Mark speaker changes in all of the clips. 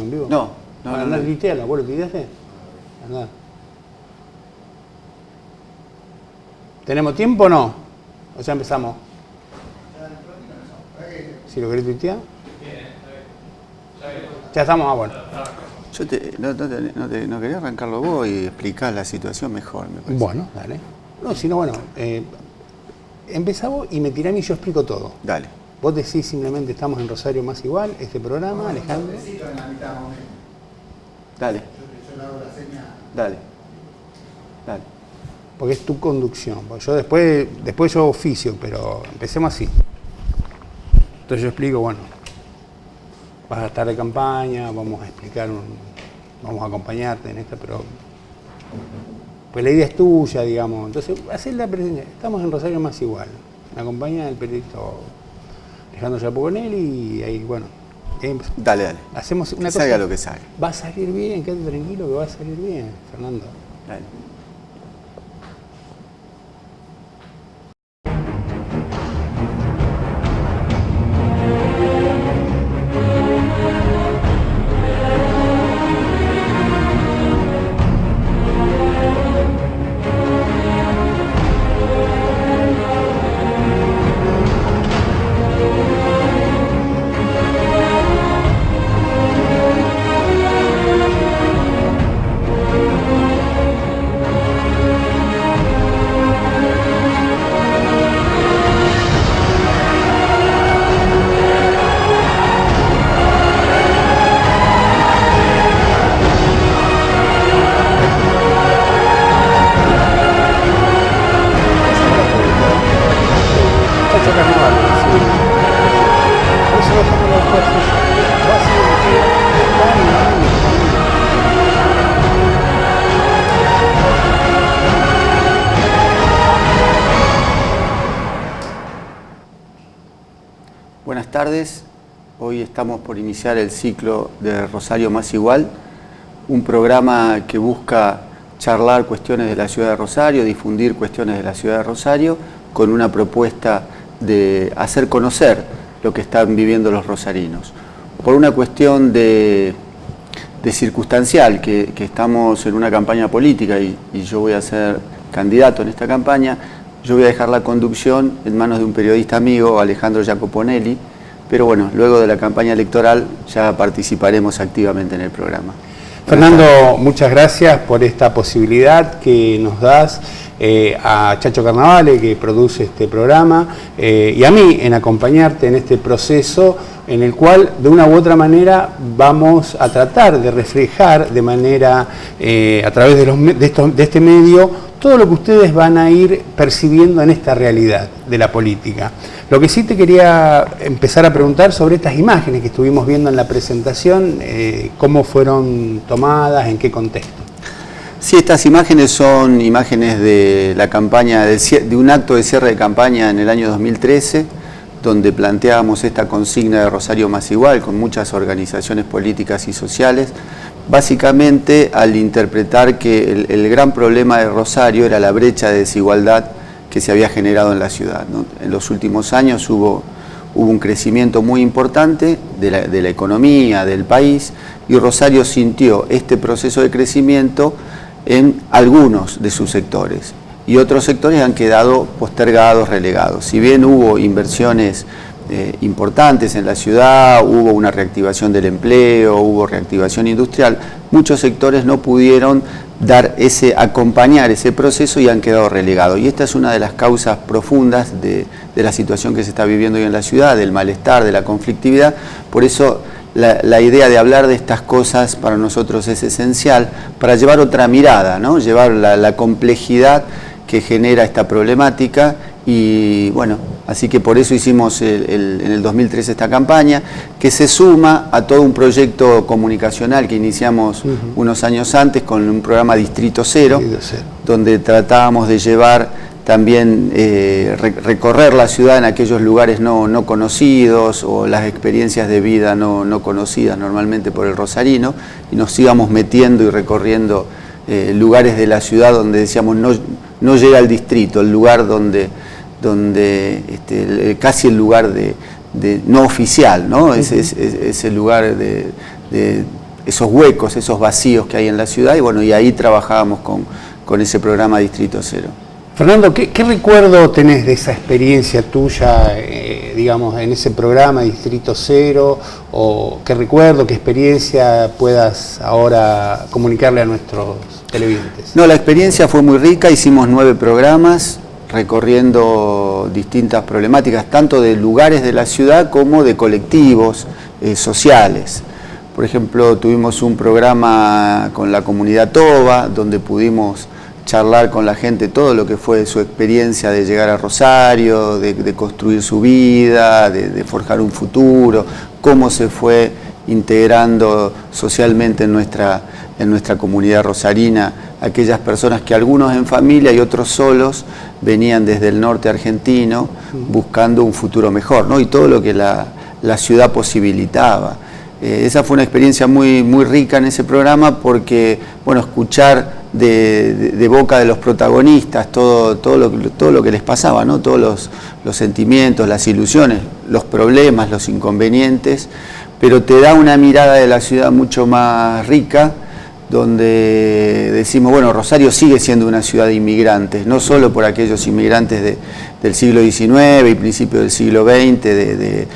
Speaker 1: en vivo?
Speaker 2: No.
Speaker 1: Andá, tuiteala, ¿vos lo tuiteaste? Andá. ¿Tenemos tiempo o no? ¿O ya empezamos? Si lo querés tuitear. Ya estamos, bueno.
Speaker 2: Yo no quería arrancarlo vos y explicar la situación mejor, me parece.
Speaker 1: Bueno, dale. No, sino bueno, empezá vos y me tirá y yo explico todo.
Speaker 2: Dale.
Speaker 1: Vos decís simplemente estamos en Rosario Más Igual, este programa, Alejandro.
Speaker 2: Dale.
Speaker 3: Yo le hago la seña.
Speaker 2: Dale.
Speaker 1: Porque es tu conducción. Porque yo después yo oficio, pero empecemos así. Entonces yo explico, bueno, vas a estar de campaña, vamos a explicar, vamos a acompañarte en esta, pero pues la idea es tuya, digamos. Entonces, hacer la presencia. Estamos en Rosario Más Igual. Me acompaña el periodista Alejandro Giacoponelli y ahí, bueno.
Speaker 2: Dale.
Speaker 1: Hacemos una cosa.
Speaker 2: Salga lo que salga.
Speaker 1: Va a salir bien, quédate tranquilo que va a salir bien, Fernando.
Speaker 2: Dale. Buenas tardes, hoy estamos por iniciar el ciclo de Rosario Más Igual, un programa que busca charlar cuestiones de la ciudad de Rosario, difundir cuestiones de la ciudad de Rosario, con una propuesta de hacer conocer lo que están viviendo los rosarinos. Por una cuestión de circunstancial, que estamos en una campaña política y yo voy a ser candidato en esta campaña, yo voy a dejar la conducción en manos de un periodista amigo, Alejandro Giacoponelli, pero bueno, luego de la campaña electoral ya participaremos activamente en el programa.
Speaker 1: Fernando, muchas gracias por esta posibilidad que nos das a Chacho Carnavale, que produce este programa, y a mí en acompañarte en este proceso en el cual de una u otra manera vamos a tratar de reflejar de manera, a través de este medio, todo lo que ustedes van a ir percibiendo en esta realidad de la política. Lo que sí te quería empezar a preguntar sobre estas imágenes que estuvimos viendo en la presentación, cómo fueron tomadas, en qué contexto.
Speaker 2: Sí, estas imágenes son imágenes de la campaña, de un acto de cierre de campaña en el año 2013, donde planteábamos esta consigna de Rosario Más Igual con muchas organizaciones políticas y sociales, básicamente al interpretar que el gran problema de Rosario era la brecha de desigualdad que se había generado en la ciudad, ¿no? En los últimos años hubo un crecimiento muy importante de la economía, del país, y Rosario sintió este proceso de crecimiento en algunos de sus sectores. Y otros sectores han quedado postergados, relegados. Si bien hubo inversiones importantes en la ciudad, hubo una reactivación del empleo, hubo reactivación industrial, muchos sectores no pudieron acompañar ese proceso y han quedado relegados. Y esta es una de las causas profundas de la situación que se está viviendo hoy en la ciudad, del malestar, de la conflictividad. Por eso la idea de hablar de estas cosas para nosotros es esencial para llevar otra mirada, ¿no? Llevar la complejidad que genera esta problemática y bueno, así que por eso hicimos en el 2013 esta campaña que se suma a todo un proyecto comunicacional que iniciamos unos años antes con un programa Distrito Cero, donde tratábamos de llevar también recorrer la ciudad en aquellos lugares no conocidos o las experiencias de vida no conocidas normalmente por el rosarino, y nos íbamos metiendo y recorriendo lugares de la ciudad donde decíamos no llega al distrito, el lugar donde casi el lugar de no oficial, ¿no? Es el lugar esos huecos, esos vacíos que hay en la ciudad, y bueno, y ahí trabajábamos con ese programa Distrito Cero.
Speaker 1: Fernando, ¿qué recuerdo tenés de esa experiencia tuya, digamos, en ese programa Distrito Cero? ¿O qué recuerdo, qué experiencia puedas ahora comunicarle a nuestros televidentes?
Speaker 2: No, la experiencia fue muy rica, hicimos 9 programas recorriendo distintas problemáticas, tanto de lugares de la ciudad como de colectivos sociales. Por ejemplo, tuvimos un programa con la comunidad Toba, donde pudimos charlar con la gente todo lo que fue su experiencia de llegar a Rosario, de construir su vida, de forjar un futuro, cómo se fue integrando socialmente en nuestra comunidad rosarina aquellas personas que algunos en familia y otros solos venían desde el norte argentino buscando un futuro mejor, ¿no? Y todo lo que la ciudad posibilitaba. Esa fue una experiencia muy, muy rica en ese programa porque, bueno, escuchar de boca de los protagonistas todo lo que les pasaba, ¿no? Todos los sentimientos, las ilusiones, los problemas, los inconvenientes, pero te da una mirada de la ciudad mucho más rica, donde decimos, bueno, Rosario sigue siendo una ciudad de inmigrantes, no solo por aquellos inmigrantes del siglo XIX y principios del siglo XX,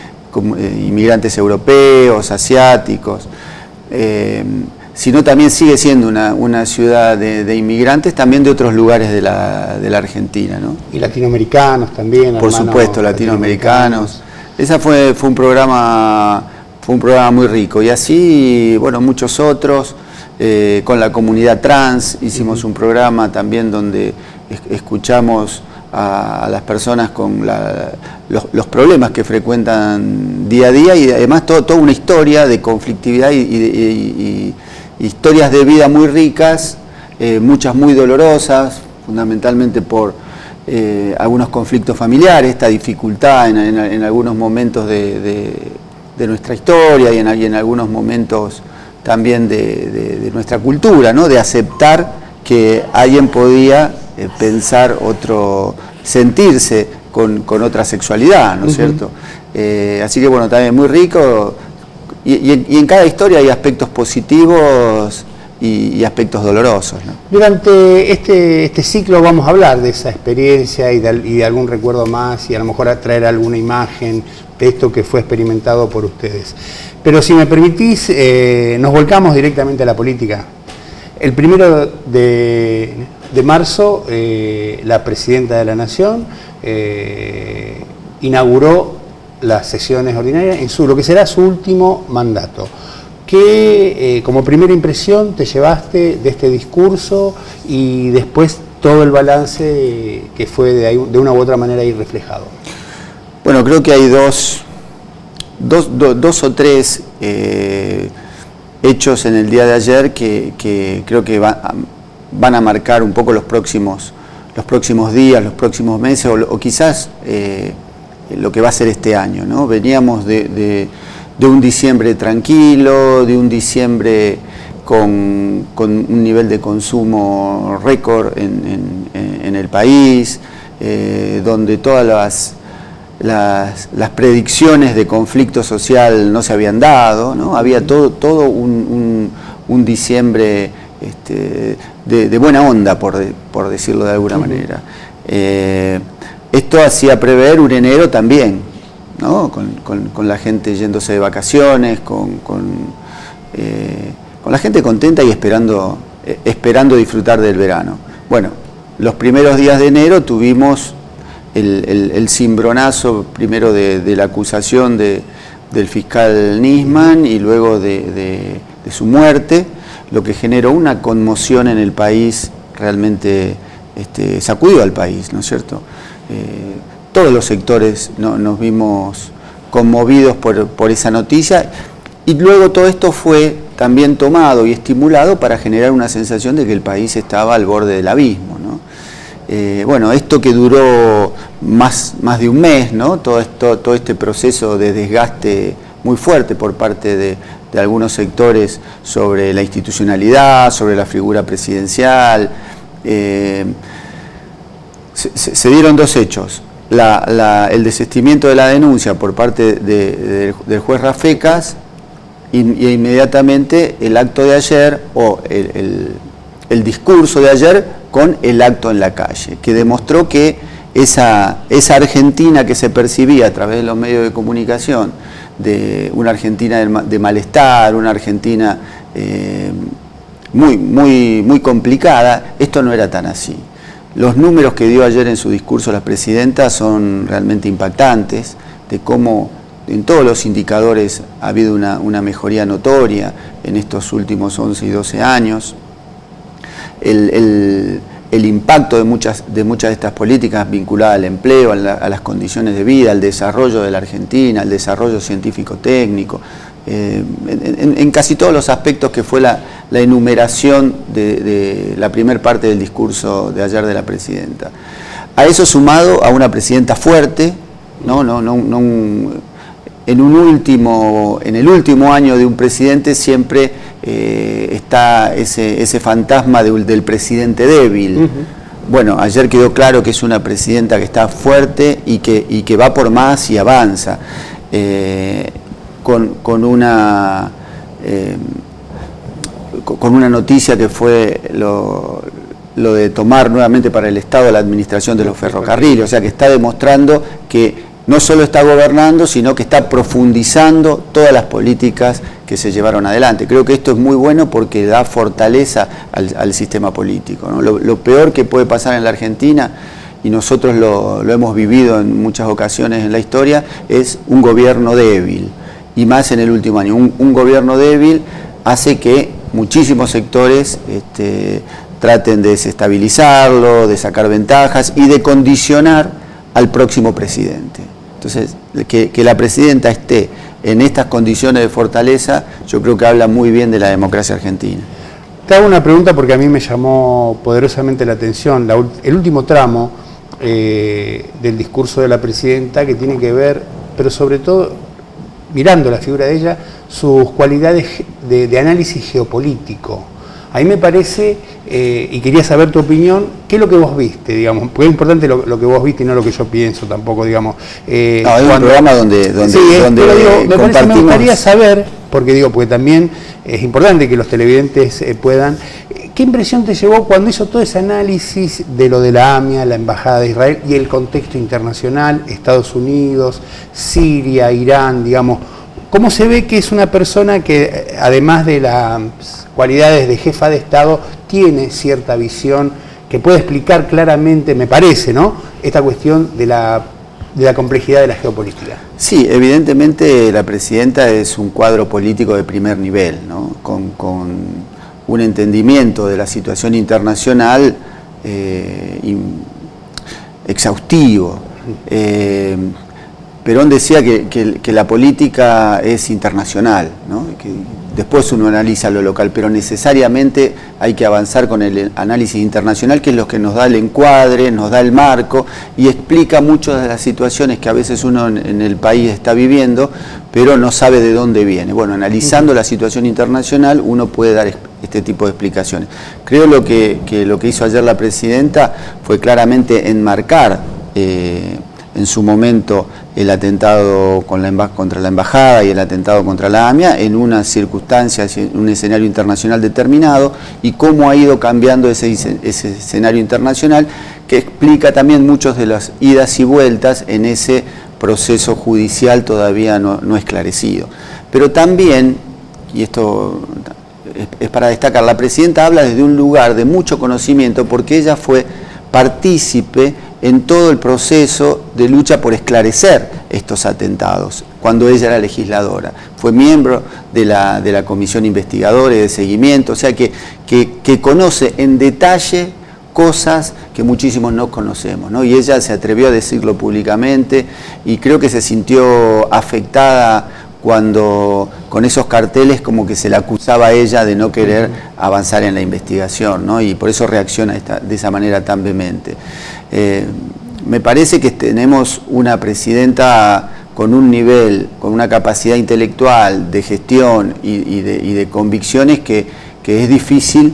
Speaker 2: inmigrantes europeos, asiáticos, sino también sigue siendo una ciudad de inmigrantes también de otros lugares de la Argentina, ¿no?
Speaker 1: Y latinoamericanos también.
Speaker 2: Por supuesto, latinoamericanos. Esa fue un programa muy rico, y así, bueno, muchos otros. Con la comunidad trans hicimos un programa también donde escuchamos a las personas con los problemas que frecuentan día a día, y además toda una historia de conflictividad y historias de vida muy ricas, muchas muy dolorosas, fundamentalmente por algunos conflictos familiares, esta dificultad en algunos momentos de nuestra historia y en algunos momentos también de nuestra cultura, ¿no? De aceptar que alguien podía pensar sentirse con otra sexualidad, ¿no es cierto? Así que bueno, también muy rico, y en cada historia hay aspectos positivos y aspectos dolorosos, ¿no?
Speaker 1: Durante este ciclo vamos a hablar de esa experiencia y de algún recuerdo más, y a lo mejor a traer alguna imagen de esto que fue experimentado por ustedes. Pero si me permitís, nos volcamos directamente a la política. El 1 de marzo, la Presidenta de la Nación inauguró las sesiones ordinarias en lo que será su último mandato. ¿Qué, como primera impresión, te llevaste de este discurso y después todo el balance que fue de una u otra manera ahí reflejado?
Speaker 2: Bueno, creo que hay dos o tres hechos en el día de ayer que creo que van a marcar un poco los próximos días, los próximos meses, o quizás lo que va a ser este año, ¿no? Veníamos de un diciembre tranquilo, de un diciembre con un nivel de consumo récord en el país, donde todas las predicciones de conflicto social no se habían dado, ¿no? Había todo un diciembre de buena onda, por decirlo de alguna manera. Esto hacía prever un enero también, ¿no? Con la gente yéndose de vacaciones, con la gente contenta y esperando disfrutar del verano. Bueno, los primeros días de enero tuvimos el cimbronazo primero de la acusación del fiscal Nisman y luego de su muerte, lo que generó una conmoción en el país, realmente sacudió al país, ¿no es cierto? Todos los sectores nos vimos conmovidos por esa noticia, y luego todo esto fue también tomado y estimulado para generar una sensación de que el país estaba al borde del abismo, ¿no? Bueno, esto que duró más de un mes, ¿no? Todo este proceso de desgaste muy fuerte por parte de algunos sectores sobre la institucionalidad, sobre la figura presidencial. Se dieron dos hechos: el desistimiento de la denuncia por parte del juez Rafecas, y inmediatamente el acto de ayer o el discurso de ayer con el acto en la calle, que demostró que esa Argentina que se percibía a través de los medios de comunicación, de una Argentina de malestar, una Argentina muy complicada, esto no era tan así. Los números que dio ayer en su discurso la presidenta son realmente impactantes, de cómo en todos los indicadores ha habido una mejoría notoria en estos últimos 11 y 12 años. El impacto de muchas de estas políticas vinculadas al empleo, a las condiciones de vida, al desarrollo de la Argentina, al desarrollo científico-técnico, en casi todos los aspectos que fue la enumeración de la primera parte del discurso de ayer de la presidenta. A eso sumado a una presidenta fuerte, en el último año de un presidente siempre está ese fantasma del presidente débil. Bueno, ayer quedó claro que es una presidenta que está fuerte y que va por más y avanza, con una noticia que fue lo de tomar nuevamente para el Estado la administración de los ferrocarriles, o sea que está demostrando que no solo está gobernando, sino que está profundizando todas las políticas que se llevaron adelante. Creo que esto es muy bueno porque da fortaleza al sistema político, ¿no? Lo peor que puede pasar en la Argentina, y nosotros lo hemos vivido en muchas ocasiones en la historia, es un gobierno débil, y más en el último año. Un gobierno débil hace que muchísimos sectores traten de desestabilizarlo, de sacar ventajas y de condicionar al próximo presidente. Entonces, que la presidenta esté en estas condiciones de fortaleza, yo creo que habla muy bien de la democracia argentina.
Speaker 1: Te hago una pregunta porque a mí me llamó poderosamente la atención el último tramo del discurso de la presidenta, que tiene que ver, pero sobre todo, mirando la figura de ella, sus cualidades de análisis geopolítico. A mí me parece, y quería saber tu opinión, ¿qué es lo que vos viste, digamos? Porque es importante lo que vos viste y no lo que yo pienso tampoco, digamos.
Speaker 2: Hay un programa donde
Speaker 1: me gustaría saber, porque también es importante que los televidentes puedan. ¿Qué impresión te llevó cuando hizo todo ese análisis de lo de la AMIA, la Embajada de Israel y el contexto internacional, Estados Unidos, Siria, Irán, digamos? ¿Cómo se ve que es una persona que, además de las cualidades de jefa de Estado, tiene cierta visión que puede explicar claramente, me parece, ¿no?, esta cuestión de la complejidad de la geopolítica?
Speaker 2: Sí, evidentemente la presidenta es un cuadro político de primer nivel, ¿no?, con un entendimiento de la situación internacional exhaustivo. Perón decía que la política es internacional, ¿no?, que después uno analiza lo local, pero necesariamente hay que avanzar con el análisis internacional, que es lo que nos da el encuadre, nos da el marco y explica muchas de las situaciones que a veces uno en el país está viviendo, pero no sabe de dónde viene. Bueno, analizando la situación internacional uno puede dar este tipo de explicaciones. Creo que lo que hizo ayer la presidenta fue claramente enmarcar en su momento el atentado contra la embajada y el atentado contra la AMIA en una circunstancia, en un escenario internacional determinado, y cómo ha ido cambiando ese escenario internacional, que explica también muchas de las idas y vueltas en ese proceso judicial todavía no esclarecido. Pero también, y esto es para destacar, la presidenta habla desde un lugar de mucho conocimiento, porque ella fue partícipe en todo el proceso de lucha por esclarecer estos atentados, cuando ella era legisladora. Fue miembro de la comisión investigadora y de seguimiento, o sea que conoce en detalle cosas que muchísimos no conocemos, ¿no? Y ella se atrevió a decirlo públicamente, y creo que se sintió afectada cuando con esos carteles como que se la acusaba a ella de no querer avanzar en la investigación, ¿no? Y por eso reacciona de esa manera tan vehemente. Me parece que tenemos una presidenta con un nivel, con una capacidad intelectual, de gestión y de convicciones que es difícil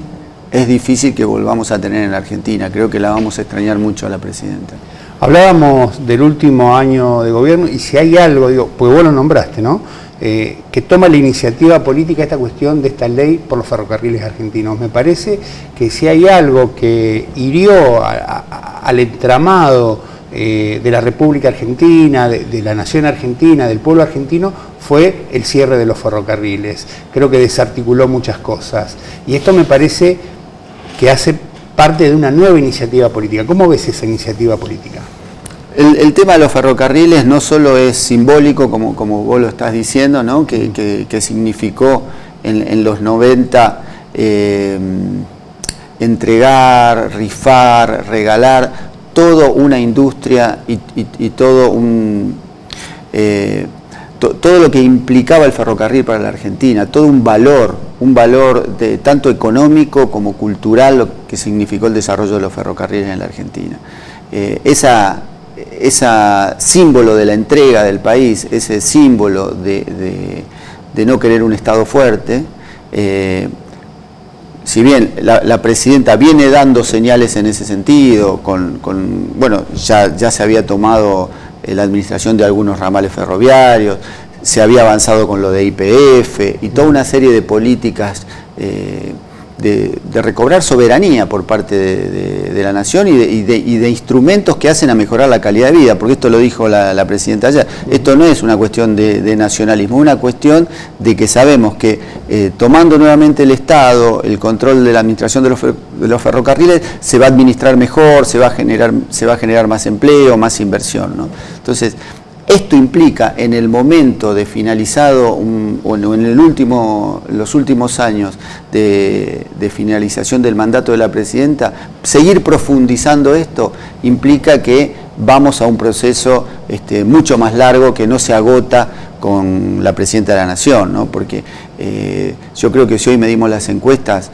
Speaker 2: que volvamos a tener en la Argentina. Creo que la vamos a extrañar mucho a la presidenta.
Speaker 1: Hablábamos del último año de gobierno y si hay algo, digo, porque vos lo nombraste, ¿no? Que toma la iniciativa política esta cuestión de esta ley por los ferrocarriles argentinos. Me parece que si hay algo que hirió al entramado de la República Argentina, de la nación argentina, del pueblo argentino, fue el cierre de los ferrocarriles. Creo que desarticuló muchas cosas. Y esto me parece que hace parte de una nueva iniciativa política. ¿Cómo ves esa iniciativa política?
Speaker 2: El tema de los ferrocarriles no solo es simbólico, como vos lo estás diciendo, ¿no? que significó en los 90 entregar, rifar, regalar toda una industria y todo todo lo que implicaba el ferrocarril para la Argentina, todo un valor tanto económico como cultural, lo que significó el desarrollo de los ferrocarriles en la Argentina. Ese símbolo de la entrega del país, ese símbolo de no querer un Estado fuerte, si bien la presidenta viene dando señales en ese sentido, bueno, ya se había tomado la administración de algunos ramales ferroviarios, se había avanzado con lo de YPF y toda una serie de políticas de recobrar soberanía por parte de la nación y de instrumentos que hacen a mejorar la calidad de vida, porque esto lo dijo la presidenta ayer. Esto no es una cuestión de nacionalismo, es una cuestión de que sabemos que tomando nuevamente el Estado el control de la administración de los ferrocarriles, se va a administrar mejor, se va a generar más empleo, más inversión, ¿no? Entonces, esto implica, en el momento de finalizado, o en los últimos años de finalización del mandato de la presidenta, seguir profundizando esto implica que vamos a un proceso mucho más largo que no se agota con la presidenta de la Nación, ¿no? Porque yo creo que si hoy medimos las encuestas,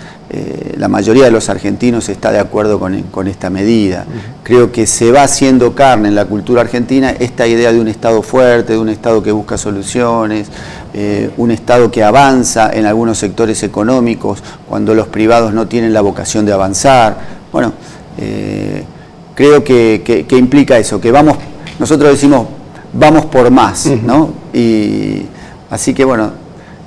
Speaker 2: la mayoría de los argentinos está de acuerdo con esta medida. Creo que se va haciendo carne en la cultura argentina esta idea de un Estado fuerte, de un Estado que busca soluciones, un Estado que avanza en algunos sectores económicos cuando los privados no tienen la vocación de avanzar. Bueno, creo que implica eso, que nosotros decimos vamos por más, ¿no? Y así que bueno,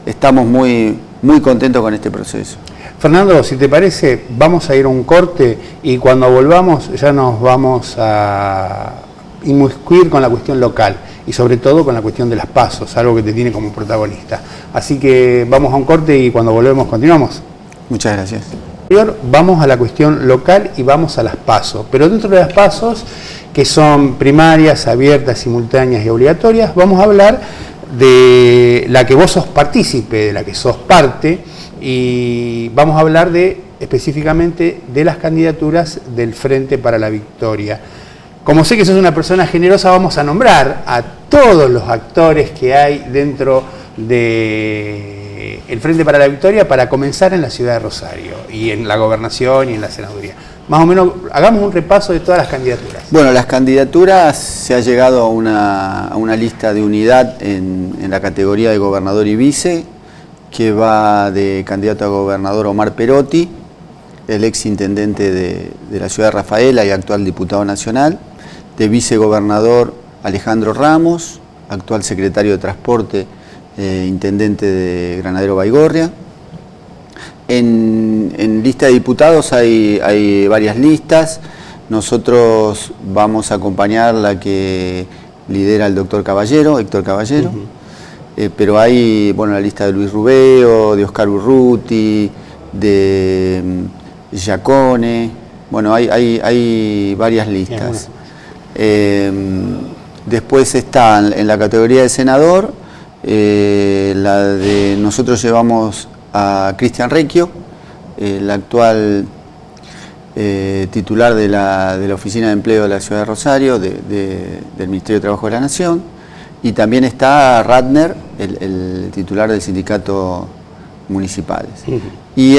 Speaker 2: estamos muy contentos con este proceso.
Speaker 1: Fernando, si te parece, vamos a ir a un corte y cuando volvamos ya nos vamos a inmiscuir con la cuestión local y sobre todo con la cuestión de las PASO, algo que te tiene como protagonista. Así que vamos a un corte y cuando volvemos continuamos.
Speaker 2: Muchas gracias.
Speaker 1: Vamos a la cuestión local y vamos a las PASO, pero dentro de las PASO, que son primarias, abiertas, simultáneas y obligatorias, vamos a hablar de la que vos sos partícipe, de la que sos parte, y vamos a hablar específicamente de las candidaturas del Frente para la Victoria. Como sé que sos una persona generosa, vamos a nombrar a todos los actores que hay dentro del Frente para la Victoria para comenzar en la ciudad de Rosario y en la gobernación y en la senaduría. Más o menos, hagamos un repaso de todas las candidaturas.
Speaker 2: Bueno, las candidaturas, se ha llegado a una lista de unidad en la categoría de gobernador y vice, que va de candidato a gobernador Omar Perotti, el ex intendente de la ciudad de Rafaela y actual diputado nacional, de vicegobernador Alejandro Ramos, actual secretario de Transporte, intendente de Granadero Baigorria. En lista de diputados hay varias listas. Nosotros vamos a acompañar la que lidera el doctor Caballero, Héctor Caballero. Pero hay, bueno, la lista de Luis Rubeo, de Oscar Urruti, de Giacone. Bueno, hay varias listas. Después está en la categoría de senador, nosotros llevamos a Cristian Recchio, el actual titular de la Oficina de Empleo de la Ciudad de Rosario, del Ministerio de Trabajo de la Nación, y también está Ratner, el titular del Sindicato Municipales. Y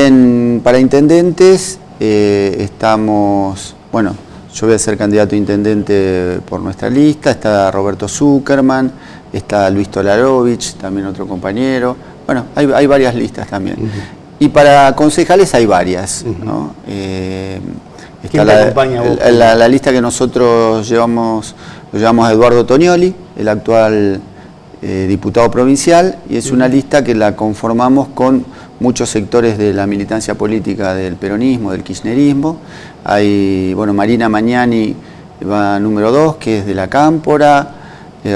Speaker 2: para intendentes estamos, bueno, yo voy a ser candidato a intendente por nuestra lista, está Roberto Zuckerman, está Luis Tolarovich, también otro compañero. Bueno, hay varias listas también. Y para concejales hay varias, ¿no?
Speaker 1: ¿Quién te acompaña a vos?
Speaker 2: La lista que nosotros llevamos, lo llevamos a Eduardo Tonioli, el actual diputado provincial, y es una lista que la conformamos con muchos sectores de la militancia política del peronismo, del kirchnerismo. Hay, bueno, Marina Magnani va número 2, que es de la Cámpora,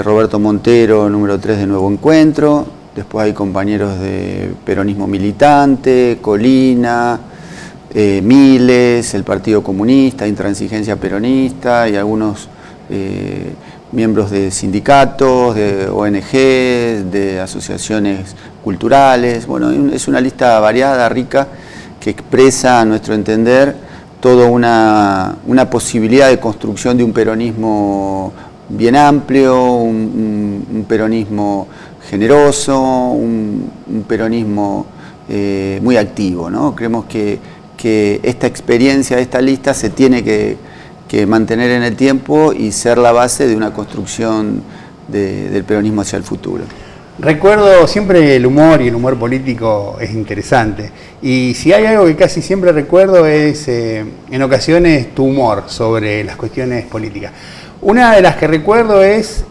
Speaker 2: Roberto Montero, número 3 de Nuevo Encuentro, después hay compañeros de peronismo militante, Colina, Miles, el Partido Comunista, Intransigencia Peronista y algunos miembros de sindicatos, de ONG, de asociaciones culturales. Bueno, es una lista variada, rica, que expresa, a nuestro entender, toda una posibilidad de construcción de un peronismo bien amplio, un peronismo generoso, un peronismo muy activo, ¿no? Creemos que esta experiencia, esta lista se tiene que mantener en el tiempo y ser la base de una construcción del peronismo hacia el futuro.
Speaker 1: Recuerdo siempre el humor, y el humor político es interesante. Y si hay algo que casi siempre recuerdo es, en ocasiones, tu humor sobre las cuestiones políticas. Una de las que recuerdo es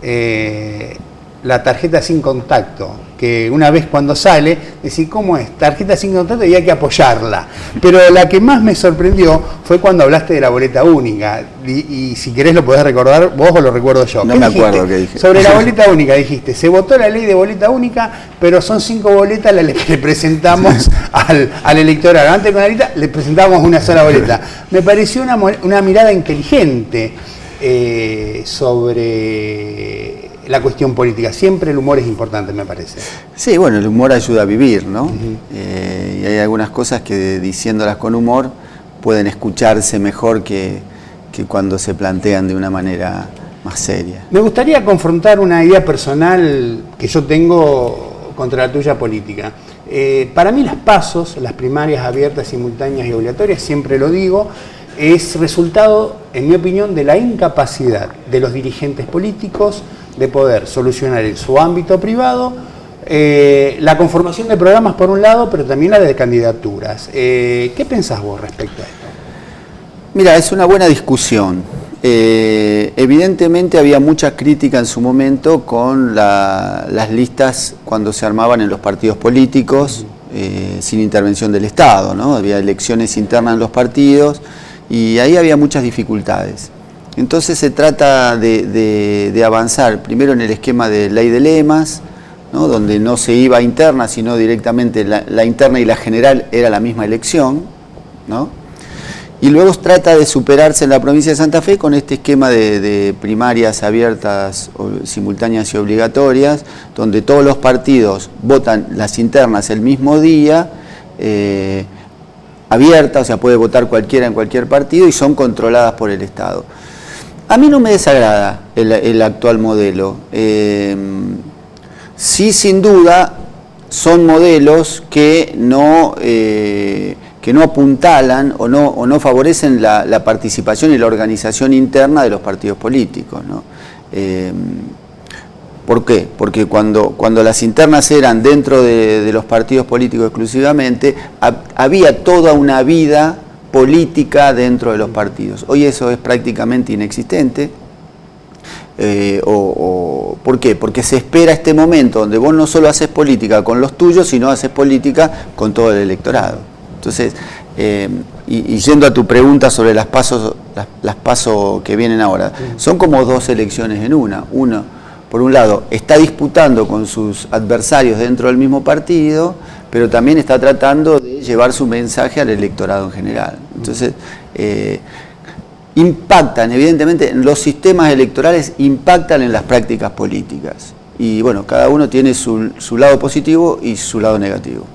Speaker 1: la tarjeta sin contacto, que una vez cuando sale, decís, ¿cómo es? Tarjeta sin contacto y hay que apoyarla. Pero la que más me sorprendió fue cuando hablaste de la boleta única. Y si querés lo podés recordar vos o lo recuerdo yo.
Speaker 2: No me acuerdo qué dije.
Speaker 1: Sobre la boleta única dijiste, se votó la ley de boleta única, pero son 5 boletas las que le presentamos al electorado. Antes con la lista le presentamos una sola boleta. Me pareció una mirada inteligente sobre la cuestión política. Siempre el humor es importante, me parece.
Speaker 2: Sí, bueno, el humor ayuda a vivir, ¿no? Y hay algunas cosas que diciéndolas con humor pueden escucharse mejor que cuando se plantean de una manera más seria.
Speaker 1: Me gustaría confrontar una idea personal que yo tengo contra la tuya política. Para mí las PASOs, las primarias abiertas, simultáneas y obligatorias, siempre lo digo, es resultado, en mi opinión, de la incapacidad de los dirigentes políticos de poder solucionar en su ámbito privado la conformación de programas por un lado, pero también la de candidaturas. ¿Qué pensás vos respecto a esto?
Speaker 2: Mira, es una buena discusión. Evidentemente había mucha crítica en su momento con las listas cuando se armaban en los partidos políticos sin intervención del Estado, ¿no? Había elecciones internas en los partidos y ahí había muchas dificultades. Entonces se trata de avanzar primero en el esquema de ley de lemas, ¿no? Donde no se iba a interna, sino directamente la interna y la general era la misma elección, ¿no? Y luego trata de superarse en la provincia de Santa Fe con este esquema de primarias abiertas, simultáneas y obligatorias, donde todos los partidos votan las internas el mismo día, abierta, o sea, puede votar cualquiera en cualquier partido y son controladas por el Estado. A mí no me desagrada el actual modelo. Sí, sin duda, son modelos que no apuntalan o no favorecen la participación y la organización interna de los partidos políticos, ¿no? ¿Por qué? Porque cuando las internas eran dentro de los partidos políticos exclusivamente, había toda una vida política dentro de los partidos. Hoy eso es prácticamente inexistente. ¿Por qué? Porque se espera este momento donde vos no solo haces política con los tuyos, sino haces política con todo el electorado. Entonces, y yendo a tu pregunta sobre las PASO que vienen ahora, son como dos elecciones en una. Uno, por un lado, está disputando con sus adversarios dentro del mismo partido, pero también está tratando de llevar su mensaje al electorado en general. Entonces, impactan, evidentemente, los sistemas electorales impactan en las prácticas políticas. Y bueno, cada uno tiene su lado positivo y su lado negativo.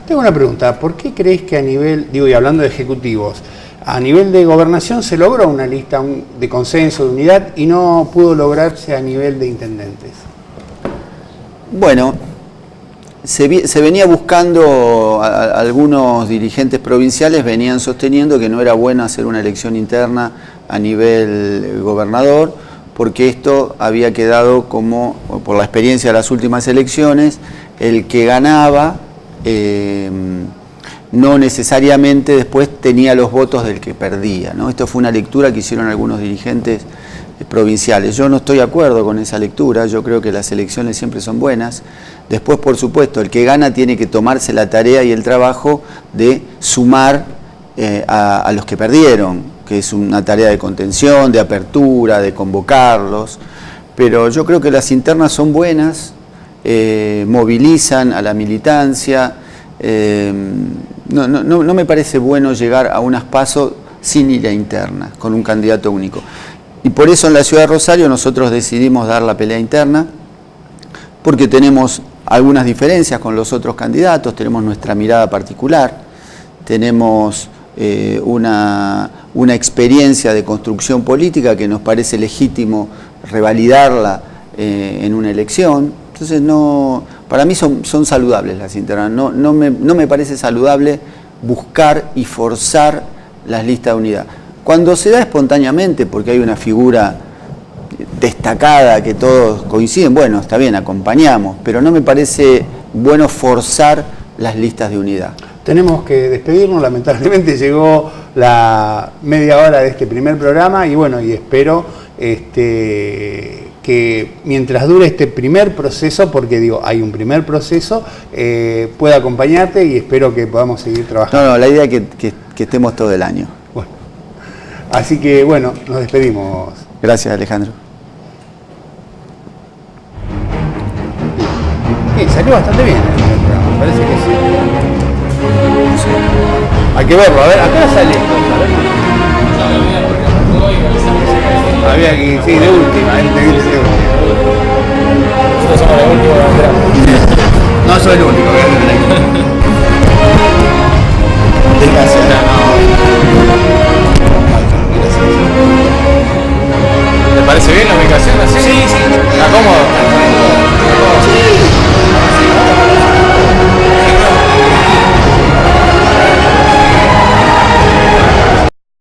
Speaker 1: Tengo una pregunta, ¿por qué creéis que a nivel, y hablando de ejecutivos, a nivel de gobernación se logró una lista de consenso, de unidad, y no pudo lograrse a nivel de intendentes?
Speaker 2: Bueno, se venía buscando, algunos dirigentes provinciales venían sosteniendo que no era bueno hacer una elección interna a nivel gobernador, porque esto había quedado como, por la experiencia de las últimas elecciones, el que ganaba no necesariamente después tenía los votos del que perdía, ¿no? Esto fue una lectura que hicieron algunos dirigentes provinciales. Yo no estoy de acuerdo con esa lectura, yo creo que las elecciones siempre son buenas. Después, por supuesto, el que gana tiene que tomarse la tarea y el trabajo de sumar a los que perdieron, que es una tarea de contención, de apertura, de convocarlos. Pero yo creo que las internas son buenas, movilizan a la militancia. No me parece bueno llegar a unas PASO sin ir a interna, con un candidato único. Y por eso en la ciudad de Rosario nosotros decidimos dar la pelea interna, porque tenemos algunas diferencias con los otros candidatos, tenemos nuestra mirada particular, tenemos una experiencia de construcción política que nos parece legítimo revalidarla en una elección. Entonces, para mí son saludables las internas. No me parece saludable buscar y forzar las listas de unidad. Cuando se da espontáneamente, porque hay una figura destacada que todos coinciden, bueno, está bien, acompañamos, pero no me parece bueno forzar las listas de unidad.
Speaker 1: Tenemos que despedirnos, lamentablemente llegó la media hora de este primer programa y bueno, y espero que mientras dure este primer proceso, porque digo, hay un primer proceso, pueda acompañarte y espero que podamos seguir trabajando.
Speaker 2: No, la idea es que estemos todo el año.
Speaker 1: Bueno, así que bueno, nos despedimos.
Speaker 2: Gracias, Alejandro.
Speaker 1: Bien, salió bastante bien el programa, parece que sí. Hay que verlo, a ver, acá sale esto, a ver. Había que, sí, de última, de última.
Speaker 3: Nosotros somos la última.
Speaker 1: No soy el único,